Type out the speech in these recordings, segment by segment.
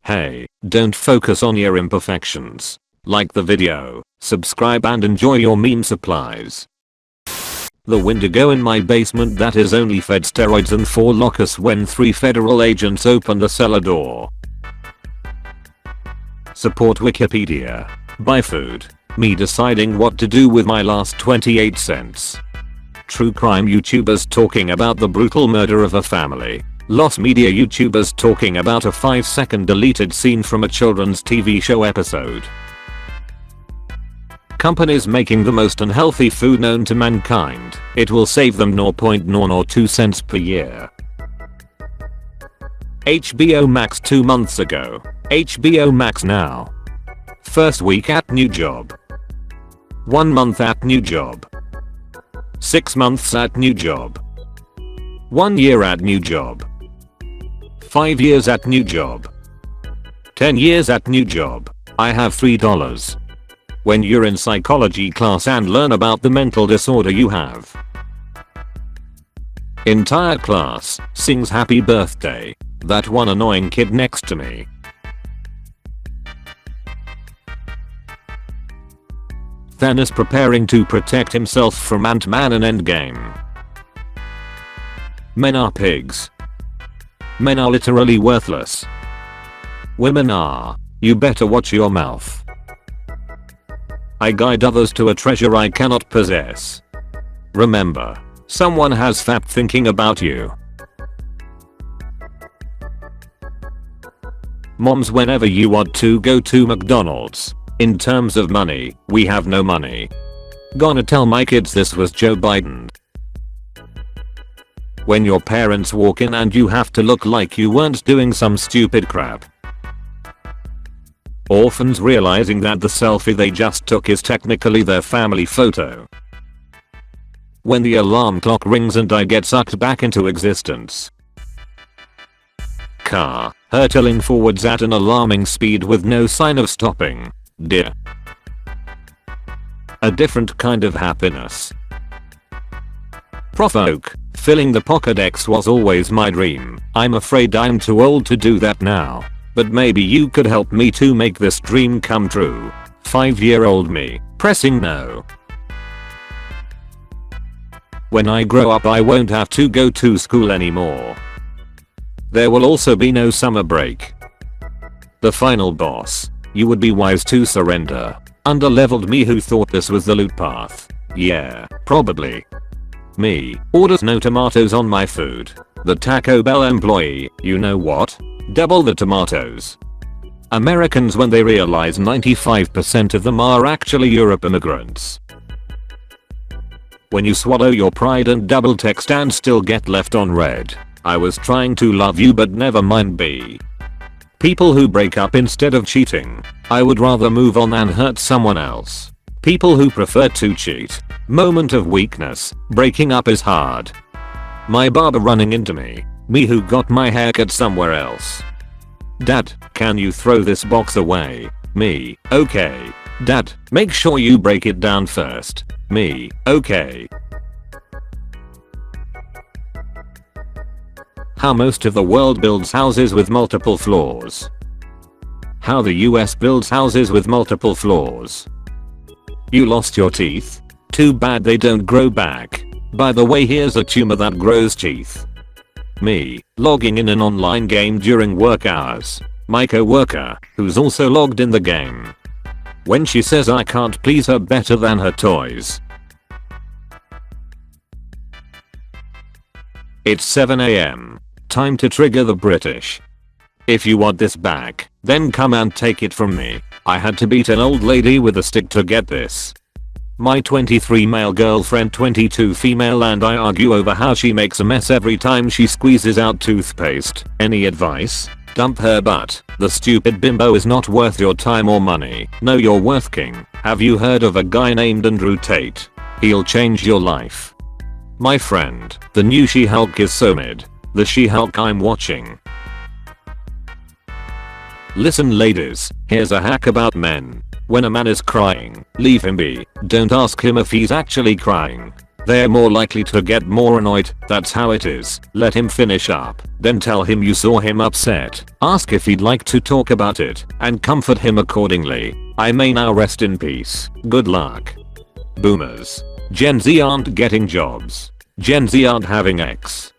Hey, don't focus on your imperfections. Like the video, subscribe and enjoy your meme supplies. The Wendigo in my basement that is only fed steroids and 4 locusts when 3 federal agents opened the cellar door. Support Wikipedia. Buy food. Me deciding what to do with my last 28 cents. True crime YouTubers talking about the brutal murder of a family. Lost media YouTubers talking about a 5-second deleted scene from a children's TV show episode. Companies making the most unhealthy food known to mankind. It will save them 0.002 cents per year. HBO Max 2 months ago. HBO Max now. First week at new job. 1 month at new job. 6 months at new job. 1 year at new job. 5 years at new job. 10 years at new job. I have $3. When you're in psychology class and learn about the mental disorder you have. Entire class sings happy birthday. That one annoying kid next to me. Thanos preparing to protect himself from Ant-Man in Endgame. Men are pigs. Men are literally worthless. Women are. You better watch your mouth. I guide others to a treasure I cannot possess. Remember, someone has fat thinking about you. Moms, whenever you want to go to McDonald's. In terms of money, we have no money. Gonna tell my kids this was Joe Biden. When your parents walk in and you have to look like you weren't doing some stupid crap. Orphans realizing that the selfie they just took is technically their family photo. When the alarm clock rings and I get sucked back into existence. Car, hurtling forwards at an alarming speed with no sign of stopping. Dear. A different kind of happiness. Prof Oak, filling the Pokédex was always my dream. I'm afraid I'm too old to do that now. But maybe you could help me to make this dream come true. 5-year-old me, pressing no. When I grow up I won't have to go to school anymore. There will also be no summer break. The final boss. You would be wise to surrender. Underleveled me who thought this was the loot path. Yeah, probably. Me, orders no tomatoes on my food. The Taco Bell employee, you know what? Double the tomatoes. Americans when they realize 95% of them are actually Europe immigrants. When you swallow your pride and double text and still get left on red. I was trying to love you but never mind B. People who break up instead of cheating. I would rather move on than hurt someone else. People who prefer to cheat. Moment of weakness. Breaking up is hard. My barber running into me. Me who got my haircut somewhere else. Dad, can you throw this box away? Me, okay. Dad, make sure you break it down first. Me, okay. How most of the world builds houses with multiple floors. How the US builds houses with multiple floors. You lost your teeth? Too bad they don't grow back. By the way, here's a tumor that grows teeth. Me, logging in an online game during work hours. My co-worker, who's also logged in the game. When she says I can't please her better than her toys. It's 7 AM. Time to trigger the British. If you want this back, then come and take it from me. I had to beat an old lady with a stick to get this. My 23 male girlfriend 22 female and I argue over how she makes a mess every time she squeezes out toothpaste. Any advice? Dump her butt. The stupid bimbo is not worth your time or money. Know your worth, king. Have you heard of a guy named Andrew Tate? He'll change your life. My friend, the new She-Hulk is so mid. The She-Hulk I'm watching. Listen ladies, here's a hack about men. When a man is crying, leave him be. Don't ask him if he's actually crying. They're more likely to get more annoyed. That's how it is. Let him finish up, then tell him you saw him upset. Ask if he'd like to talk about it, and comfort him accordingly. I may now rest in peace. Good luck. Boomers. Gen Z aren't getting jobs. Gen Z aren't having X.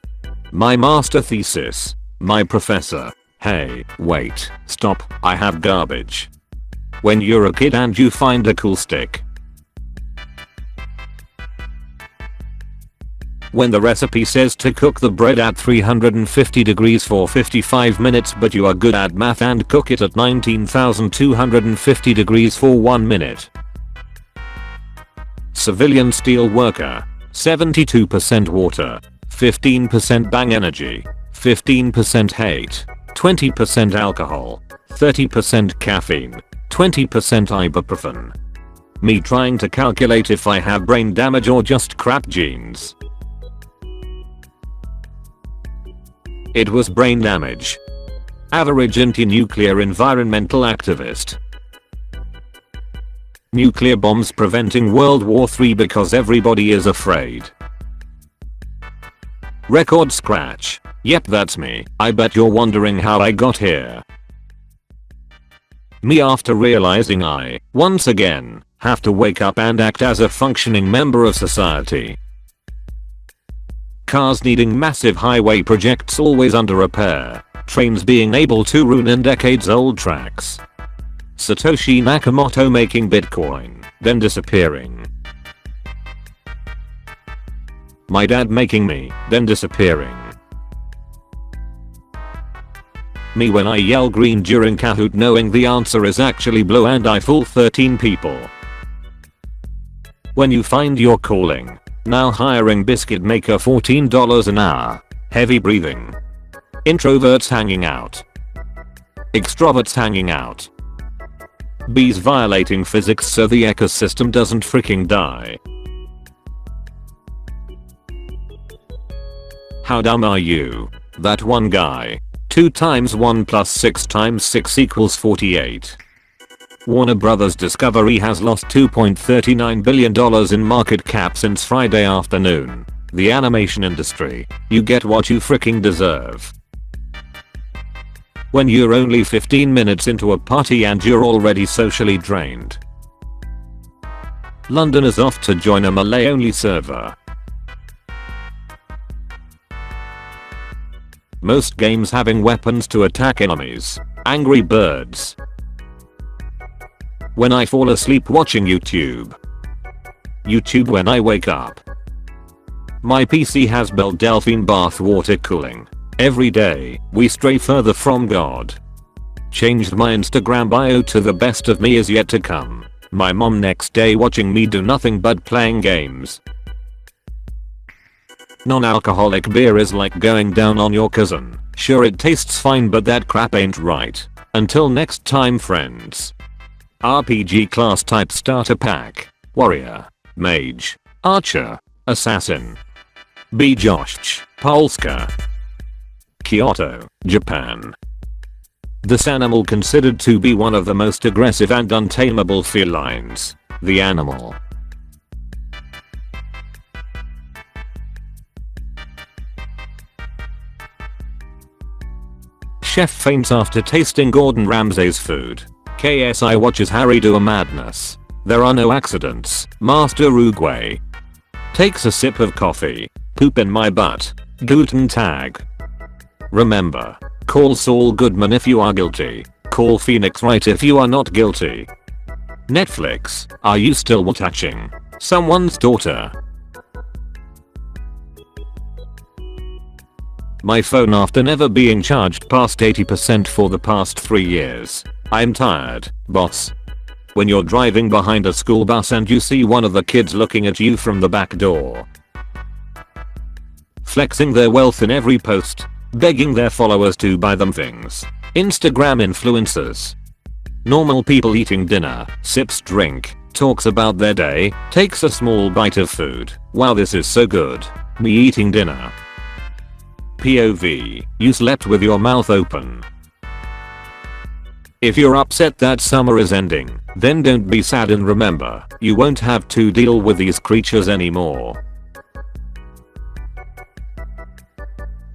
My master thesis. My professor. Hey, wait, stop, I have garbage. When you're a kid and you find a cool stick. When the recipe says to cook the bread at 350 degrees for 55 minutes but you are good at math and cook it at 19,250 degrees for 1 minute. Civilian steel worker. 72% water. 15% bang energy. 15% hate. 20% alcohol. 30% caffeine. 20% ibuprofen. Me trying to calculate if I have brain damage or just crap genes. It was brain damage. Average anti-nuclear environmental activist. Nuclear bombs preventing World War III because everybody is afraid. Record scratch. Yep, that's me. I bet you're wondering how I got here. Me after realizing I, once again, have to wake up and act as a functioning member of society. Cars needing massive highway projects always under repair. Trains being able to ruin decades old tracks. Satoshi Nakamoto making Bitcoin, then disappearing. My dad making me, then disappearing. Me when I yell green during Kahoot knowing the answer is actually blue and I fool 13 people. When you find your calling. Now hiring biscuit maker $14 an hour. Heavy breathing. Introverts hanging out. Extroverts hanging out. Bees violating physics so the ecosystem doesn't freaking die. How dumb are you? That one guy. 2 times 1 plus 6 times 6 equals 48. Warner Brothers Discovery has lost $2.39 billion in market cap since Friday afternoon. The animation industry. You get what you freaking deserve. When you're only 15 minutes into a party and you're already socially drained. London is off to join a Malay-only server. Most games having weapons to attack enemies. Angry Birds. When I fall asleep watching YouTube. YouTube when I wake up. My PC has Belle Delphine bath water cooling. Every day, we stray further from God. Changed my Instagram bio to the best of me is yet to come. My mom next day watching me do nothing but playing games. Non-alcoholic beer is like going down on your cousin. Sure it tastes fine but that crap ain't right. Until next time friends. RPG class type starter pack. Warrior. Mage. Archer. Assassin. B. Josh. Polska. Kyoto, Japan. This animal considered to be one of the most aggressive and untamable felines. The animal. Chef faints after tasting Gordon Ramsay's food. KSI watches Harry do a madness. There are no accidents. Master Uruguay. Takes a sip of coffee. Poop in my butt. Guten Tag. Remember. Call Saul Goodman if you are guilty. Call Phoenix Wright if you are not guilty. Netflix. Are you still watching? Someone's daughter. My phone after never being charged past 80% for the past 3 years. I'm tired, boss. When you're driving behind a school bus and you see one of the kids looking at you from the back door. Flexing their wealth in every post. Begging their followers to buy them things. Instagram influencers. Normal people eating dinner, sips drink, talks about their day, takes a small bite of food. Wow, this is so good. Me eating dinner. POV. You slept with your mouth open. If you're upset that summer is ending, then don't be sad and remember, you won't have to deal with these creatures anymore.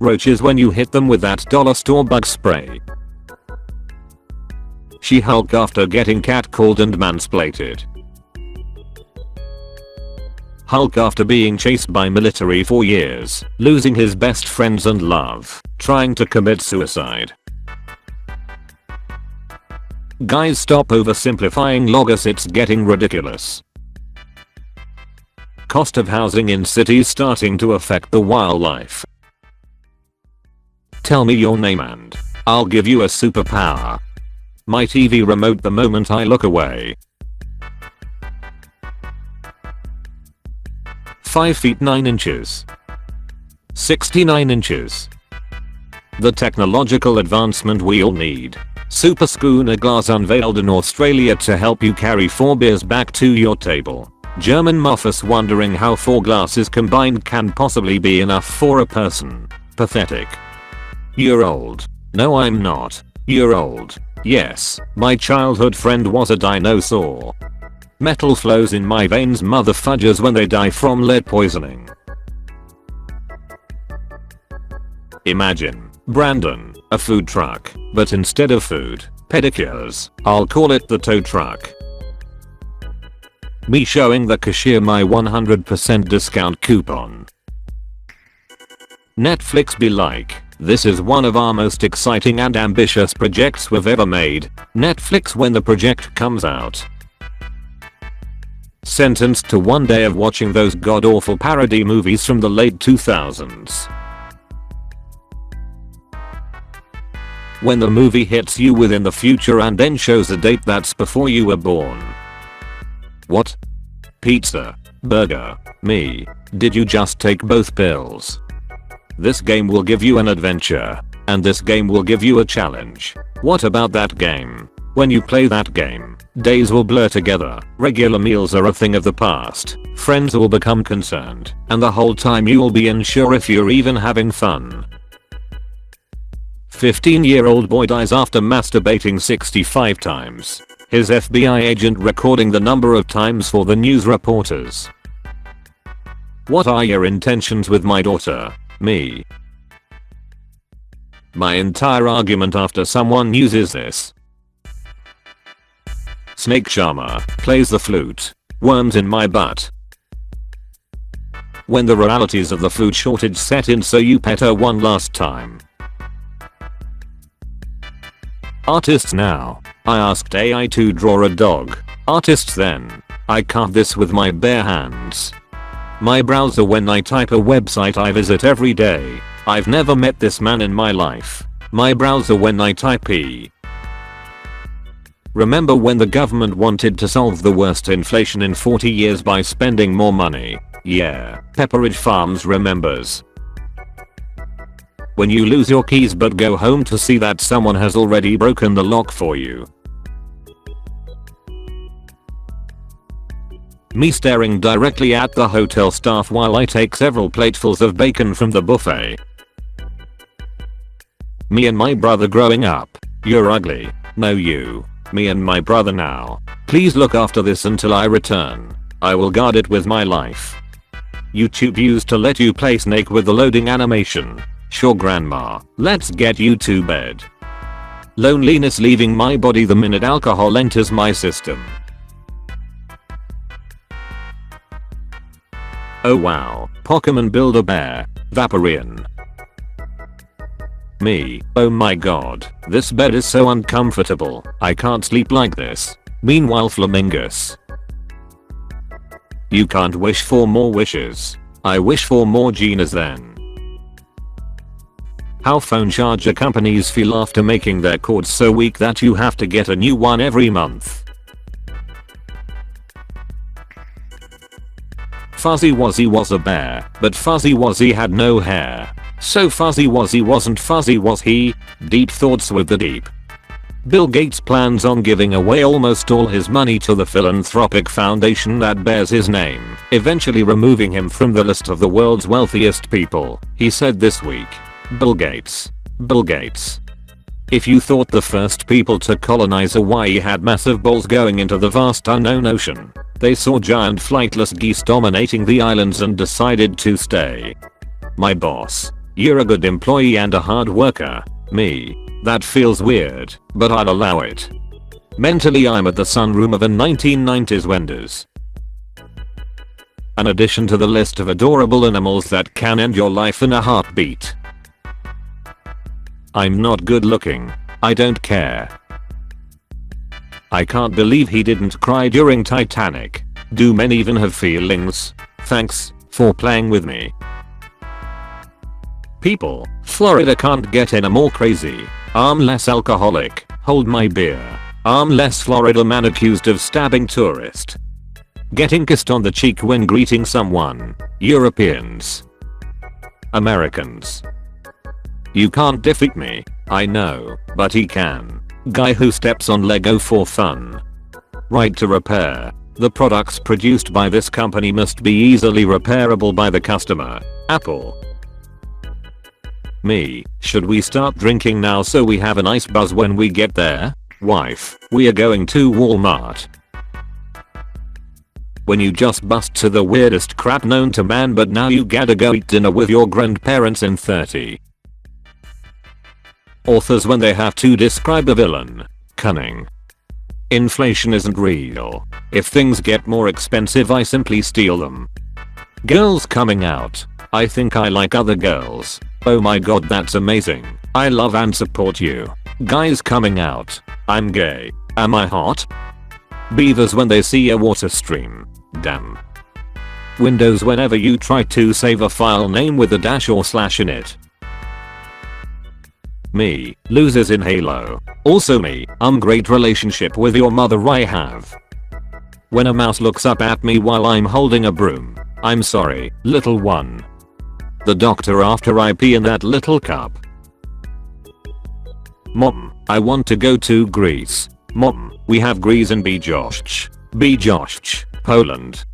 roaches when you hit them with that dollar store bug spray. She Hulk after getting catcalled and mansplated. Hulk after being chased by military for years, losing his best friends and love, trying to commit suicide. Guys, stop oversimplifying logos, it's getting ridiculous. Cost of housing in cities starting to affect the wildlife. Tell me your name and I'll give you a superpower. My TV remote the moment I look away. 5 feet 9 inches. 69 inches. The technological advancement we all need. Super schooner glass unveiled in Australia to help you carry 4 beers back to your table. German muffers wondering how 4 glasses combined can possibly be enough for a person. Pathetic. You're old. No, I'm not. You're old. Yes, my childhood friend was a dinosaur. Metal flows in my veins, mother fudgers, when they die from lead poisoning. Imagine, Brandon, a food truck, but instead of food, pedicures. I'll call it the tow truck. Me showing the cashier my 100% discount coupon. Netflix be like, this is one of our most exciting and ambitious projects we've ever made. Netflix when the project comes out. Sentenced to 1 day of watching those god-awful parody movies from the late 2000s. When the movie hits you within the future and then shows a date that's before you were born. What? Pizza? Burger? Me? Did you just take both pills? This game will give you an adventure. And this game will give you a challenge. What about that game? When you play that game, days will blur together, regular meals are a thing of the past, friends will become concerned, and the whole time you will be unsure if you're even having fun. 15-year-old boy dies after masturbating 65 times. His FBI agent recording the number of times for the news reporters. What are your intentions with my daughter? Me. My entire argument after someone uses this. Snake charmer, plays the flute, worms in my butt. When the realities of the food shortage set in, so you pet her one last time. Artists now. I asked AI to draw a dog. Artists then. I carved this with my bare hands. My browser when I type a website I visit every day. I've never met this man in my life. My browser when I type Remember when the government wanted to solve the worst inflation in 40 years by spending more money? Yeah, Pepperidge Farms remembers. When you lose your keys but go home to see that someone has already broken the lock for you. Me staring directly at the hotel staff while I take several platefuls of bacon from the buffet. Me and my brother growing up. You're ugly. No you. Me and my brother now. Please look after this until I return. I will guard it with my life. YouTube used to let you play Snake with the loading animation. Sure grandma, let's get you to bed. Loneliness leaving my body the minute alcohol enters my system. Oh wow, Pokemon Build-A-Bear, Vaporeon. Me, oh my god, this bed is so uncomfortable, I can't sleep like this. Meanwhile Flamingus. You can't wish for more wishes. I wish for more Ginas then. How phone charger companies feel after making their cords so weak that you have to get a new one every month. Fuzzy Wuzzy was a bear, but Fuzzy Wuzzy had no hair. So Fuzzy Wuzzy wasn't fuzzy, was he? Deep thoughts with the deep. Bill Gates plans on giving away almost all his money to the philanthropic foundation that bears his name, eventually removing him from the list of the world's wealthiest people, he said this week. Bill Gates. Bill Gates. If you thought the first people to colonize Hawaii had massive balls going into the vast unknown ocean, they saw giant flightless geese dominating the islands and decided to stay. My boss. You're a good employee and a hard worker. Me. That feels weird, but I'll allow it. Mentally I'm at the sunroom of a 1990s Wendy's. An addition to the list of adorable animals that can end your life in a heartbeat. I'm not good looking. I don't care. I can't believe he didn't cry during Titanic. Do men even have feelings? Thanks for playing with me. People, Florida can't get any more crazy. I'm less alcoholic. Hold my beer. I'm less Florida man accused of stabbing tourist. Getting kissed on the cheek when greeting someone. Europeans. Americans. You can't defeat me. I know, but he can. Guy who steps on Lego for fun. Right to repair. The products produced by this company must be easily repairable by the customer. Apple. Me. Should we start drinking now so we have a nice buzz when we get there? Wife. We are going to Walmart. When you just bust to the weirdest crap known to man but now you gotta go eat dinner with your grandparents in 30. Authors when they have to describe a villain. Cunning. Inflation isn't real. If things get more expensive I simply steal them. Girls coming out. I think I like other girls. Oh my god, that's amazing. I love and support you. Guys coming out. I'm gay. Am I hot? Beavers when they see a water stream. Damn. Windows whenever you try to save a file name with a dash or slash in it. Me. Losers in Halo. Also me. Great relationship with your mother I have. When a mouse looks up at me while I'm holding a broom. I'm sorry, little one. The doctor after I pee in that little cup. Mom, I want to go to Greece. Mom, we have Greece in Bydgoszcz, Poland.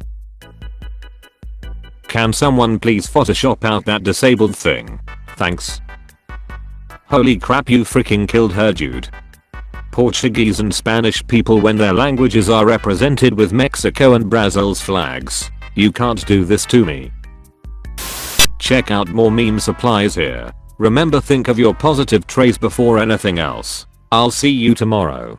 Can someone please Photoshop out that disabled thing? Thanks. Holy crap, you freaking killed her, dude. Portuguese and Spanish people when their languages are represented with Mexico and Brazil's flags. You can't do this to me. Check out more meme supplies here. Remember, think of your positive traits before anything else. I'll see you tomorrow.